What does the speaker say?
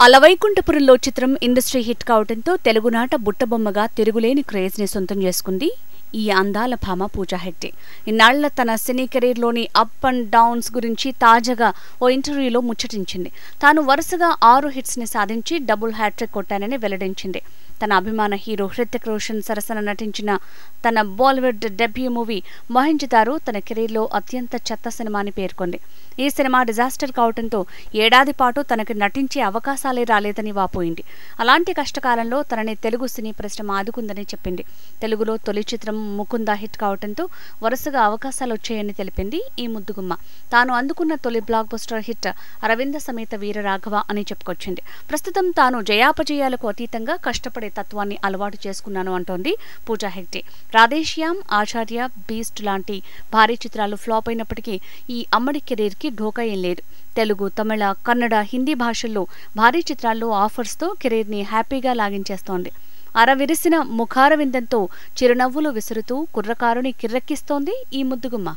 అలవైకుంఠపురంలో చిత్రం industry hit కావడంతో తెలుగునాట బుట్టబొమ్మగా తిరుగులేని క్రేజ్ ని సొంతం చేసుకుంది ఈ అందాల భామ పూజా హెగ్డే. ఇన్నాళ్ల తన సినీ కెరీర్లోని అప్ అండ్ డౌన్స్ గురించి తాజాగా ఓ ఇంటర్వ్యూలో ముచ్చటించింది. తాను వరుసగా 6 హిట్స్ ని సాధించి డబుల్ హ్యాట్రిక్ కొట్టానని వెల్లడించింది. తన అభిమాన హీరో హృతిక్ రోషన్ సరసన నటించిన తన బాలీవుడ్ డెబ్యూ మూవీ మొహంజదారో తన కెరీర్లో అత్యంత చెత్త సినిమా అని పేర్కొంది. ఈ సినిమా డిజాస్టర్ కావడంతో ఏడాది పాటు తనకు నటించే అవకాశాలే రాలేదని వాపోయింది. అలాంటి కష్టకాలంలో తనని తెలుగు సినీ పరిశ్రమ ఆదుకుందని చెప్పింది. తెలుగులో తొలి చిత్రం ముకుంద హిట్ కావడంతో వరుసగా అవకాశాలు వచ్చాయని తెలిపింది ఈ ముద్దుగుమ్మ. తాను అందుకున్న తొలి block buster hit Aravinda Sametha Veera Raghava అని చెప్పుకొచ్చింది. ప్రస్తుతం తాను జయాపజయాలకు అతీతంగా కష్టపడే తత్వాన్ని అలవాటు చేసుకున్నాను అంటోంది పూజా హెగ్డే. రాధేశ్యామ్, ఆచార్య, బీస్ట్ లాంటి భారీ చిత్రాలు ఫ్లాప్ అయినప్పటికీ ఈ అమ్మడి కెరీర్ కి ఢోకా ఏం లేదు. తెలుగు, తమిళ, కన్నడ, హిందీ భాషల్లో భారీ చిత్రాల్లో ఆఫర్స్తో కెరీర్ ని హ్యాపీగా లాగించేస్తోంది. అరవిరిసిన ముఖారవిందంతో చిరునవ్వులు విసురుతూ కుర్రకారుని కిర్రెక్కిస్తోంది ఈ ముద్దుగుమ్మ.